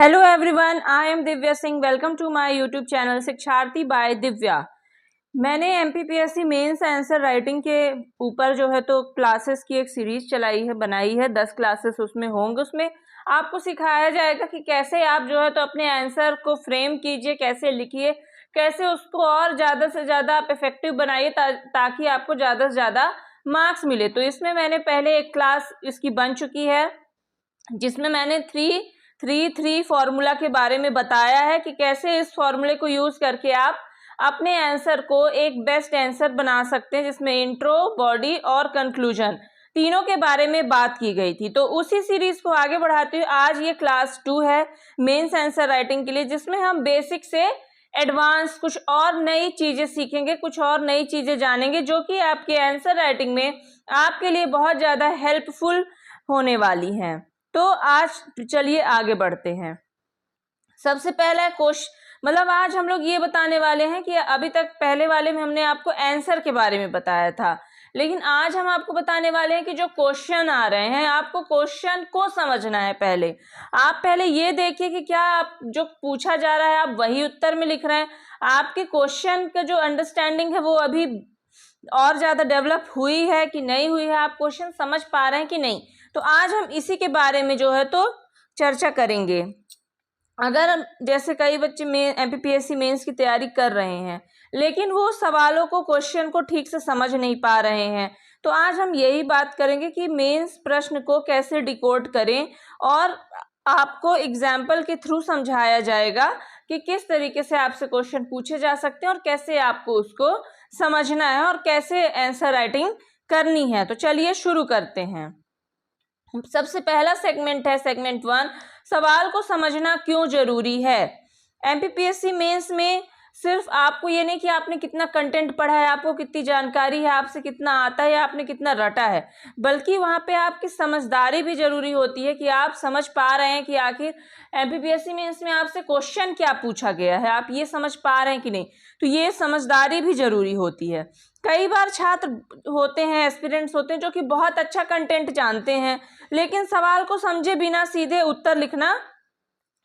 Hello everyone, I am Divya Singh. Welcome to my YouTube channel Shiksharthi by Divya. मैंने MPPSC mains answer writing के ऊपर जो है तो क्लासेस की एक सीरीज चलाई है, बनाई है। 10 क्लासेस उसमें होंगे। उसमें आपको सिखाया जाएगा कि कैसे आप जो है तो अपने आंसर को फ्रेम कीजिए, कैसे लिखिए, कैसे उसको और ज़्यादा से ज़्यादा आप इफेक्टिव बनाइए ताकि आपको ज़्यादा से ज़्यादा मार्क्स मिले। तो इसमें मैंने पहले एक क्लास इसकी बन चुकी है जिसमें मैंने 3-3-3 फॉर्मूला के बारे में बताया है कि कैसे इस फॉर्मूले को यूज करके आप अपने आंसर को एक बेस्ट आंसर बना सकते हैं, जिसमें इंट्रो, बॉडी और कंक्लूजन तीनों के बारे में बात की गई थी। तो उसी सीरीज को आगे बढ़ाते हुए आज ये क्लास 2 है मेंस आंसर राइटिंग के लिए, जिसमें हम बेसिक से एडवांस कुछ और नई चीजें सीखेंगे, कुछ और नई चीजें जानेंगे, जो कि आपके आंसर राइटिंग में आपके लिए बहुत ज्यादा हेल्पफुल होने वाली हैं। तो आज चलिए आगे बढ़ते हैं। सबसे पहला क्वेश्चन आज हम लोग ये बताने वाले हैं कि अभी तक पहले वाले में हमने आपको आंसर के बारे में बताया था, लेकिन आज हम आपको बताने वाले हैं कि जो क्वेश्चन आ रहे हैं आपको क्वेश्चन को समझना है। पहले आप ये देखिए कि क्या आप जो पूछा जा रहा है आप वही उत्तर में लिख रहे हैं, आपके क्वेश्चन का जो अंडरस्टैंडिंग है वो अभी और ज्यादा डेवलप हुई है कि नहीं हुई है, आप क्वेश्चन समझ पा रहे हैं कि नहीं। तो आज हम इसी के बारे में जो है तो चर्चा करेंगे। अगर जैसे कई बच्चे एमपीपीएससी मेंस की तैयारी कर रहे हैं लेकिन वो सवालों को, क्वेश्चन को ठीक से समझ नहीं पा रहे हैं, तो आज हम यही बात करेंगे कि मेंस प्रश्न को कैसे डिकोड करें और आपको एग्जाम्पल के थ्रू समझाया जाएगा कि किस तरीके से आपसे क्वेश्चन पूछे जा सकते हैं और कैसे आपको उसको समझना है और कैसे आंसर राइटिंग करनी है। तो चलिए शुरू करते हैं। सबसे पहला सेगमेंट है सेगमेंट 1, सवाल को समझना क्यों जरूरी है। एमपीपीएससी मेंस में सिर्फ आपको ये नहीं कि आपने कितना कंटेंट पढ़ा है, आपको कितनी जानकारी है, आपसे कितना आता है या आपने कितना रटा है, बल्कि वहां पे आपकी समझदारी भी जरूरी होती है कि आप समझ पा रहे हैं कि आखिर एमपीपीएससी मेंस में आपसे क्वेश्चन क्या पूछा गया है, आप ये समझ पा रहे हैं कि नहीं। तो ये समझदारी भी जरूरी होती है। कई बार छात्र होते हैं, एस्पिरेंट्स होते हैं जो कि बहुत अच्छा कंटेंट जानते हैं लेकिन सवाल को समझे बिना सीधे उत्तर लिखना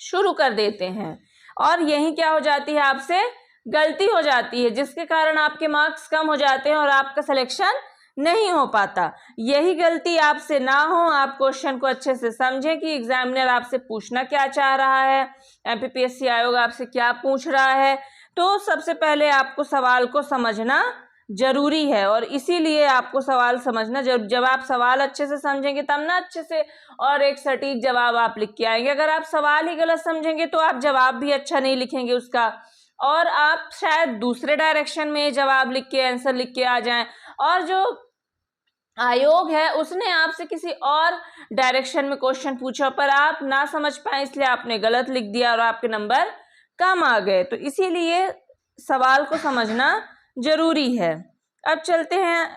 शुरू कर देते हैं और यही क्या हो जाती है, आपसे गलती हो जाती है, जिसके कारण आपके मार्क्स कम हो जाते हैं और आपका सिलेक्शन नहीं हो पाता। यही गलती आपसे ना हो, आप क्वेश्चन को अच्छे से समझें कि एग्जामिनर आपसे पूछना क्या चाह रहा है, एमपीपीएससी आयोग आपसे क्या पूछ रहा है। तो सबसे पहले आपको सवाल को समझना जरूरी है और इसीलिए आपको सवाल समझना जब आप सवाल अच्छे से समझेंगे तब ना अच्छे से और एक सटीक जवाब आप लिख के आएंगे। अगर आप सवाल ही गलत समझेंगे तो आप जवाब भी अच्छा नहीं लिखेंगे उसका, और आप शायद दूसरे डायरेक्शन में जवाब लिख के, आंसर लिख के आ जाएं और जो आयोग है उसने आपसे किसी और डायरेक्शन में क्वेश्चन पूछा पर आप ना समझ पाए, इसलिए आपने गलत लिख दिया और आपके नंबर कम आ गए। तो इसीलिए सवाल को समझना जरूरी है। अब चलते हैं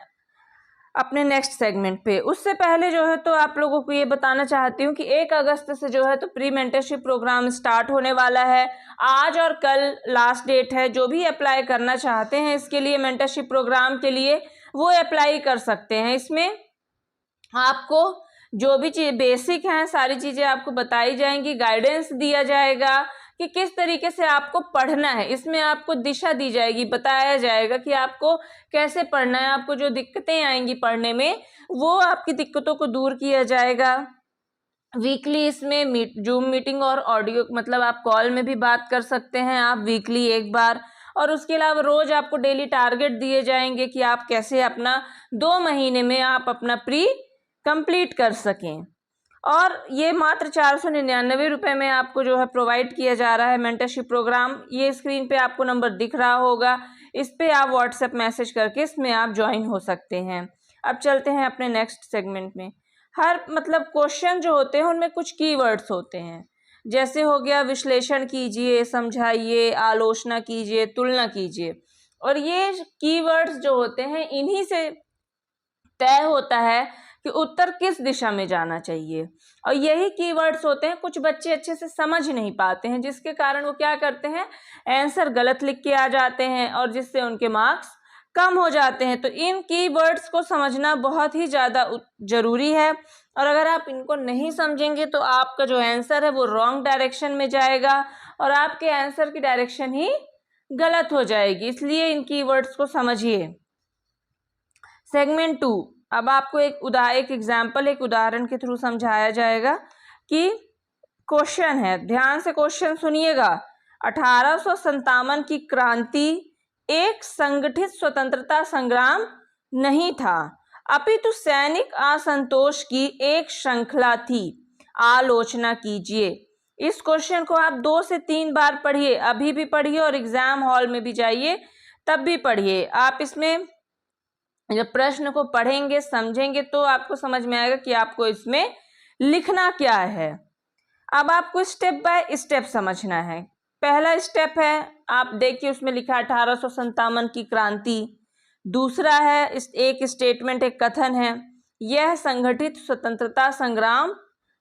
अपने नेक्स्ट सेगमेंट पे। उससे पहले जो है तो आप लोगों को ये बताना चाहती हूँ कि 1 अगस्त से जो है तो प्री मेंटरशिप प्रोग्राम स्टार्ट होने वाला है। आज और कल लास्ट डेट है। जो भी अप्लाई करना चाहते हैं इसके लिए, मेंटरशिप प्रोग्राम के लिए, वो अप्लाई कर सकते हैं। इसमें आपको जो भी चीज बेसिक हैं सारी चीजें आपको बताई जाएंगी, गाइडेंस दिया जाएगा कि किस तरीके से आपको पढ़ना है। इसमें आपको दिशा दी जाएगी, बताया जाएगा कि आपको कैसे पढ़ना है, आपको जो दिक्कतें आएंगी पढ़ने में वो आपकी दिक्कतों को दूर किया जाएगा। वीकली इसमें जूम मीटिंग और ऑडियो आप कॉल में भी बात कर सकते हैं आप वीकली एक बार, और उसके अलावा रोज आपको डेली टारगेट दिए जाएंगे कि आप कैसे अपना 2 महीने में आप अपना प्री कंप्लीट कर सकें। और ये मात्र 499 रुपये में आपको जो है प्रोवाइड किया जा रहा है मेंटरशिप प्रोग्राम। ये स्क्रीन पे आपको नंबर दिख रहा होगा, इस पे आप व्हाट्सएप मैसेज करके इसमें आप ज्वाइन हो सकते हैं। अब चलते हैं अपने नेक्स्ट सेगमेंट में। हर क्वेश्चन जो होते हैं उनमें कुछ कीवर्ड्स होते हैं, जैसे हो गया विश्लेषण कीजिए, समझाइए, आलोचना कीजिए, तुलना कीजिए। और ये कीवर्ड्स जो होते हैं इन्हीं से तय होता है कि उत्तर किस दिशा में जाना चाहिए। और यही कीवर्ड्स होते हैं, कुछ बच्चे अच्छे से समझ नहीं पाते हैं जिसके कारण वो क्या करते हैं, आंसर गलत लिख के आ जाते हैं और जिससे उनके मार्क्स कम हो जाते हैं। तो इन कीवर्ड्स को समझना बहुत ही ज़्यादा जरूरी है। और अगर आप इनको नहीं समझेंगे तो आपका जो आंसर है वो रॉन्ग डायरेक्शन में जाएगा और आपके आंसर की डायरेक्शन ही गलत हो जाएगी। इसलिए इन कीवर्ड्स को समझिए। सेगमेंट 2, अब आपको एक एग्जाम्पल, एक उदाहरण के थ्रू समझाया जाएगा कि क्वेश्चन है, ध्यान से क्वेश्चन सुनिएगा। 1857 की क्रांति एक संगठित स्वतंत्रता संग्राम नहीं था, अपितु सैनिक असंतोष की एक श्रृंखला थी। आलोचना कीजिए। इस क्वेश्चन को आप 2 से 3 बार पढ़िए, अभी भी पढ़िए और एग्जाम हॉल में भी जाइए तब भी पढ़िए। आप इसमें जब प्रश्न को पढ़ेंगे, समझेंगे तो आपको समझ में आएगा कि आपको इसमें लिखना क्या है। अब आपको स्टेप बाय स्टेप समझना है। पहला स्टेप है, आप देखिए उसमें लिखा है 1857 की क्रांति। दूसरा है एक स्टेटमेंट, एक कथन है, यह संगठित स्वतंत्रता संग्राम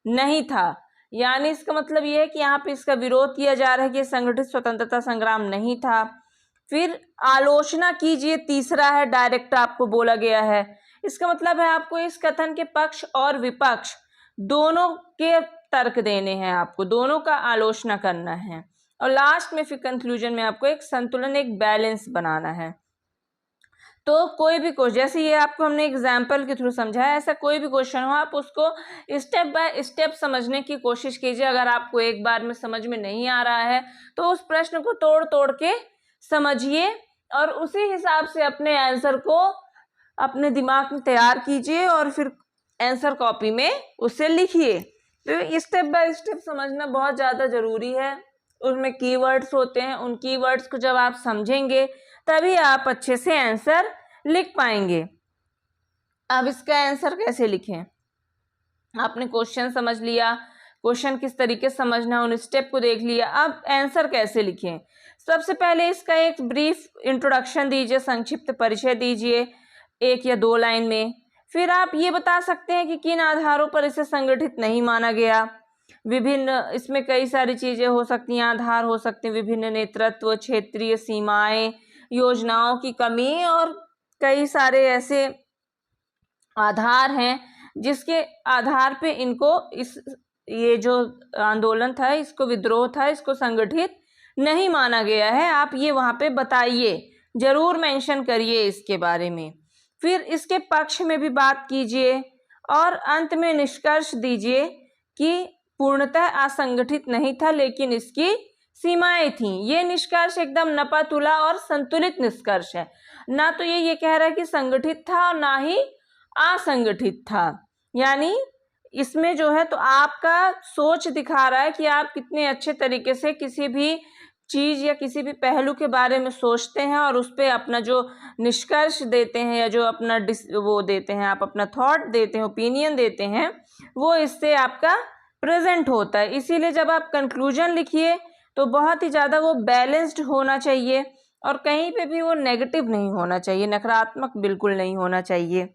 नहीं था। यानी इसका मतलब यह है कि यहाँ पे इसका विरोध किया जा रहा है कि संगठित स्वतंत्रता संग्राम नहीं था। फिर आलोचना कीजिए, तीसरा है, डायरेक्ट आपको बोला गया है। इसका मतलब है आपको इस कथन के पक्ष और विपक्ष दोनों के तर्क देने हैं, आपको दोनों का आलोचना करना है। और लास्ट में फिर कंक्लूजन में आपको एक संतुलन, एक बैलेंस बनाना है। तो कोई भी क्वेश्चन, जैसे ये आपको हमने एग्जाम्पल के थ्रू समझाया, ऐसा कोई भी क्वेश्चन हो आप उसको स्टेप बाय स्टेप समझने की कोशिश कीजिए। अगर आपको एक बार में समझ में नहीं आ रहा है तो उस प्रश्न को तोड़ तोड़ के समझिए और उसी हिसाब से अपने आंसर को अपने दिमाग में तैयार कीजिए और फिर आंसर कॉपी में उसे लिखिए। तो स्टेप बाय स्टेप समझना बहुत ज़्यादा ज़रूरी है। उसमें कीवर्ड्स होते हैं, उन कीवर्ड्स को जब आप समझेंगे तभी आप अच्छे से आंसर लिख पाएंगे। अब इसका आंसर कैसे लिखें? आपने क्वेश्चन समझ लिया, क्वेश्चन किस तरीके से समझना, उन स्टेप को देख लिया। अब आंसर कैसे लिखें? सबसे पहले इसका एक ब्रीफ इंट्रोडक्शन दीजिए, संक्षिप्त परिचय दीजिए 1 या 2 लाइन में। फिर आप ये बता सकते हैं कि किन आधारों पर इसे संगठित नहीं माना गया। विभिन्न, इसमें कई सारी चीजें हो सकती हैं, आधार हो सकते हैं, विभिन्न नेतृत्व, क्षेत्रीय सीमाएं, योजनाओं की कमी और कई सारे ऐसे आधार हैं जिसके आधार पे इनको ये जो आंदोलन था, इसको विद्रोह था, इसको संगठित नहीं माना गया है। आप ये वहाँ पे बताइए, जरूर मेंशन करिए इसके बारे में। फिर इसके पक्ष में भी बात कीजिए और अंत में निष्कर्ष दीजिए कि पूर्णतः असंगठित नहीं था लेकिन इसकी सीमाएं थीं। ये निष्कर्ष एकदम नपा तुला और संतुलित निष्कर्ष है। ना तो ये कह रहा है कि संगठित था और ना ही असंगठित था। यानी इसमें जो है तो आपका सोच दिखा रहा है कि आप कितने अच्छे तरीके से किसी भी चीज या किसी भी पहलू के बारे में सोचते हैं और उस पर अपना जो निष्कर्ष देते हैं या जो अपना वो देते हैं, आप अपना थॉट देते हैं, ओपिनियन देते हैं, वो इससे आपका प्रेजेंट होता है। इसीलिए जब आप कंक्लूजन लिखिए तो बहुत ही ज़्यादा वो बैलेंस्ड होना चाहिए और कहीं पे भी वो नेगेटिव नहीं होना चाहिए, नकारात्मक बिल्कुल नहीं होना चाहिए।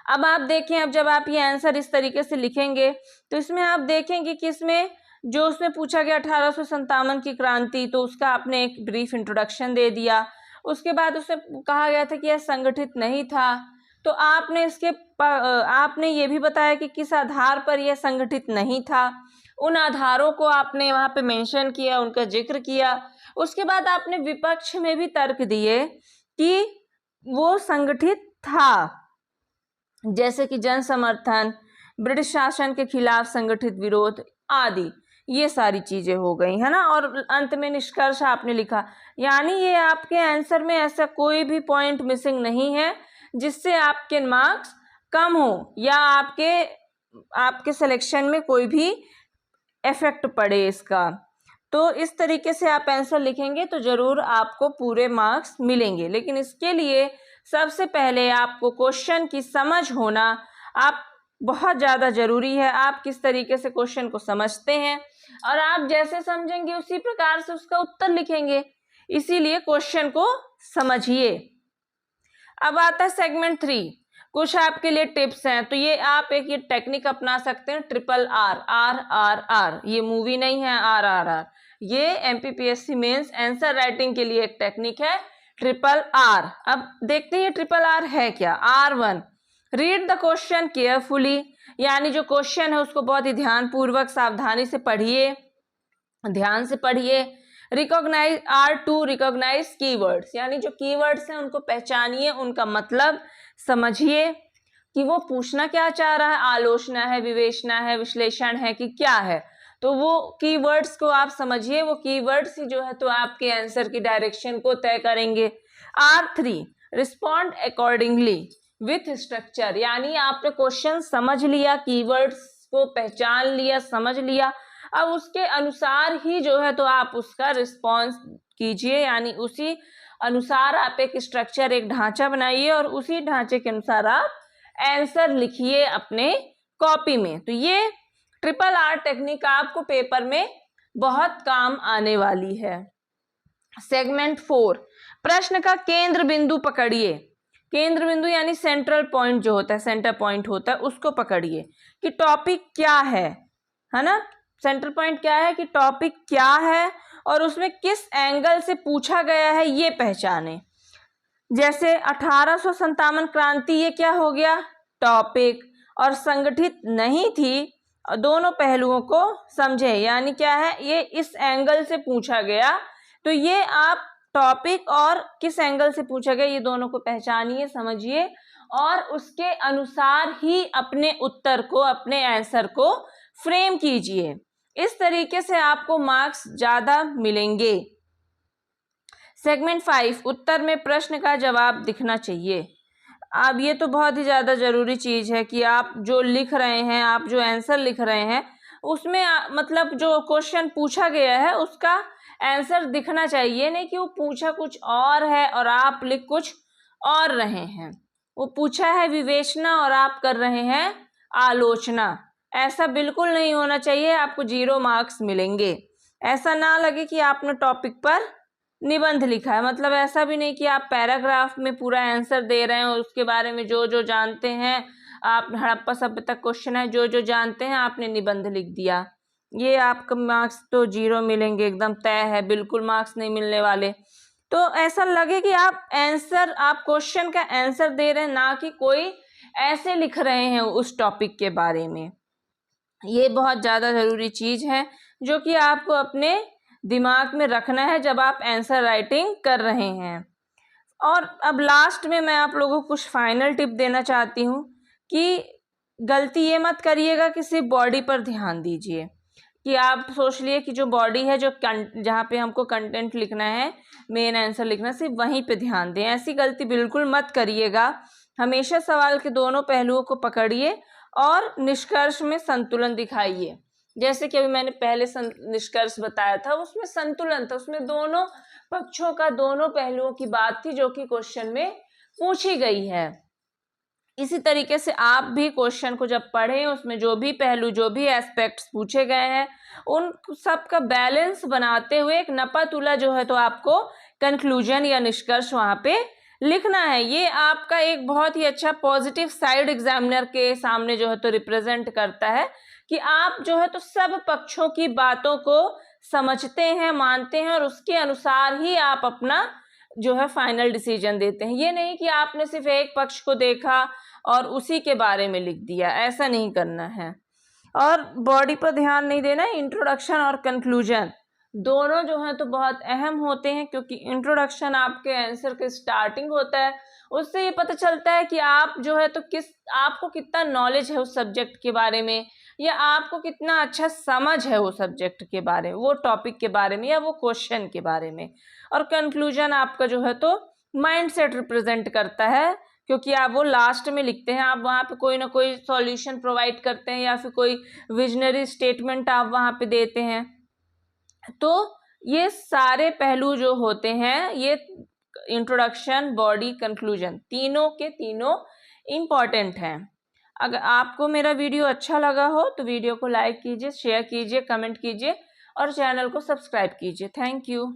अब आप देखें, अब जब आप ये आंसर इस तरीके से लिखेंगे तो इसमें आप देखेंगे कि इसमें जो उसमें पूछा गया 1857 की क्रांति, तो उसका आपने एक ब्रीफ इंट्रोडक्शन दे दिया। उसके बाद उसे कहा गया था कि यह संगठित नहीं था, तो आपने ये भी बताया कि किस आधार पर यह संगठित नहीं था। उन आधारों को आपने वहाँ पे मेंशन किया, उनका जिक्र किया। उसके बाद आपने विपक्ष में भी तर्क दिए कि वो संगठित था, जैसे कि जन समर्थन, ब्रिटिश शासन के खिलाफ संगठित विरोध आदि, ये सारी चीजें हो गई है ना। और अंत में निष्कर्ष आपने लिखा। यानी ये आपके आंसर में ऐसा कोई भी पॉइंट मिसिंग नहीं है जिससे आपके मार्क्स कम हो या आपके सिलेक्शन में कोई भी इफेक्ट पड़े इसका। तो इस तरीके से आप आंसर लिखेंगे तो जरूर आपको पूरे मार्क्स मिलेंगे। लेकिन इसके लिए सबसे पहले आपको क्वेश्चन की समझ होना बहुत ज़्यादा ज़रूरी है। आप किस तरीके से क्वेश्चन को समझते हैं और आप जैसे समझेंगे उसी प्रकार से उसका उत्तर लिखेंगे। इसीलिए क्वेश्चन को समझिए। अब आता है सेगमेंट 3। कुछ आपके लिए टिप्स हैं। तो ये आप ये टेक्निक अपना सकते हैं, RRR। ये मूवी नहीं है, RRR। ये MPPSC मेंस आंसर राइटिंग के लिए एक टेक्निक है, RRR। अब देखते हैं RRR है क्या। R1, read the question carefully, यानी जो क्वेश्चन है उसको बहुत ही ध्यानपूर्वक सावधानी से पढ़िए, ध्यान से पढ़िए। रिकॉग्नाइज टू रिकॉग्नाइज कीवर्ड्स, यानी जो कीवर्ड्स हैं उनको पहचानिए, उनका मतलब समझिए कि वो पूछना क्या चाह रहा है, आलोचना है, विवेचना है, विश्लेषण है कि क्या है। तो वो कीवर्ड्स को आप समझिए, वो कीवर्ड्स ही जो है तो आपके आंसर की डायरेक्शन को तय करेंगे। R3 respond accordingly with structure, यानी आपने क्वेश्चन समझ लिया, कीवर्ड्स को पहचान लिया, समझ लिया, अब उसके अनुसार ही जो है तो आप उसका रिस्पॉन्स कीजिए, यानी उसी अनुसार आप एक स्ट्रक्चर, एक ढांचा बनाइए और उसी ढांचे के अनुसार आप आंसर लिखिए अपने कॉपी में। तो ये RRR टेक्निक आपको पेपर में बहुत काम आने वाली है। सेगमेंट 4, प्रश्न का केंद्र बिंदु पकड़िए। केंद्र बिंदु यानी सेंट्रल पॉइंट जो होता है, सेंटर पॉइंट होता है, उसको पकड़िए कि टॉपिक क्या है ना। सेंट्रल पॉइंट क्या है कि टॉपिक क्या है और उसमें किस एंगल से पूछा गया है ये पहचाने। जैसे 1857 क्रांति, ये क्या हो गया, टॉपिक, और संगठित नहीं थी, दोनों पहलुओं को समझे, यानी क्या है, ये इस एंगल से पूछा गया। तो ये आप टॉपिक और किस एंगल से पूछा गया ये दोनों को पहचानिए, समझिए और उसके अनुसार ही अपने उत्तर को, अपने आंसर को फ्रेम कीजिए। इस तरीके से आपको मार्क्स ज्यादा मिलेंगे। सेगमेंट 5, उत्तर में प्रश्न का जवाब दिखना चाहिए। अब ये तो बहुत ही ज़्यादा ज़रूरी चीज़ है कि आप जो लिख रहे हैं, आप जो आंसर लिख रहे हैं, उसमें मतलब जो क्वेश्चन पूछा गया है उसका आंसर दिखना चाहिए, नहीं कि वो पूछा कुछ और है और आप लिख कुछ और रहे हैं। वो पूछा है विवेचना और आप कर रहे हैं आलोचना, ऐसा बिल्कुल नहीं होना चाहिए, आपको 0 मार्क्स मिलेंगे। ऐसा ना लगे कि आपने टॉपिक पर निबंध लिखा है, मतलब ऐसा भी नहीं कि आप पैराग्राफ में पूरा आंसर दे रहे हैं और उसके बारे में जो जो जानते हैं आप, हड़प्पा सभ्यता क्वेश्चन है, जो जो जानते हैं आपने निबंध लिख दिया, ये आपका मार्क्स तो 0 मिलेंगे, एकदम तय है, बिल्कुल मार्क्स नहीं मिलने वाले। तो ऐसा लगे कि आप आंसर, आप क्वेश्चन का आंसर दे रहे हैं, ना कि कोई ऐसे लिख रहे हैं उस टॉपिक के बारे में। ये बहुत ज़्यादा ज़रूरी चीज़ है जो कि आपको अपने दिमाग में रखना है जब आप आंसर राइटिंग कर रहे हैं। और अब लास्ट में मैं आप लोगों को कुछ फाइनल टिप देना चाहती हूँ कि गलती ये मत करिएगा कि सिर्फ बॉडी पर ध्यान दीजिए, कि आप सोच लिए कि जो बॉडी है, जो जहाँ पे हमको कंटेंट लिखना है, मेन आंसर लिखना, सिर्फ वहीं पे ध्यान दें। ऐसी गलती बिल्कुल मत करिएगा। हमेशा सवाल के दोनों पहलुओं को पकड़िए और निष्कर्ष में संतुलन दिखाइए। जैसे कि अभी मैंने पहले निष्कर्ष बताया था, उसमें संतुलन था, उसमें दोनों पक्षों का, दोनों पहलुओं की बात थी जो कि क्वेश्चन में पूछी गई है। इसी तरीके से आप भी क्वेश्चन को जब पढ़ें, उसमें जो भी पहलू, जो भी एस्पेक्ट्स पूछे गए हैं, उन सब का बैलेंस बनाते हुए एक नपा-तुला जो है तो आपको कंक्लूजन या निष्कर्ष वहाँ पे लिखना है। ये आपका एक बहुत ही अच्छा पॉजिटिव साइड एग्जामिनर के सामने जो है तो रिप्रेजेंट करता है कि आप जो है तो सब पक्षों की बातों को समझते हैं, मानते हैं और उसके अनुसार ही आप अपना जो है फाइनल डिसीजन देते हैं। ये नहीं कि आपने सिर्फ एक पक्ष को देखा और उसी के बारे में लिख दिया, ऐसा नहीं करना है। और बॉडी पर ध्यान नहीं देना। इंट्रोडक्शन और कंक्लूजन दोनों जो है तो बहुत अहम होते हैं, क्योंकि इंट्रोडक्शन आपके आंसर के स्टार्टिंग होता है, उससे ये पता चलता है कि आप जो है तो आपको कितना नॉलेज है उस सब्जेक्ट के बारे में, या आपको कितना अच्छा समझ है वो सब्जेक्ट के बारे में, वो टॉपिक के बारे में, या वो क्वेश्चन के बारे में। और कंक्लूजन आपका जो है तो माइंड सेट रिप्रेजेंट करता है, क्योंकि आप वो लास्ट में लिखते हैं, आप वहाँ पे कोई ना कोई सॉल्यूशन प्रोवाइड करते हैं या फिर कोई विजनरी स्टेटमेंट आप वहाँ पे देते हैं। तो ये सारे पहलू जो होते हैं, ये इंट्रोडक्शन, बॉडी, कंक्लूजन, तीनों के तीनों इम्पॉर्टेंट हैं। अगर आपको मेरा वीडियो अच्छा लगा हो तो वीडियो को लाइक कीजिए, शेयर कीजिए, कमेंट कीजिए और चैनल को सब्सक्राइब कीजिए। Thank you.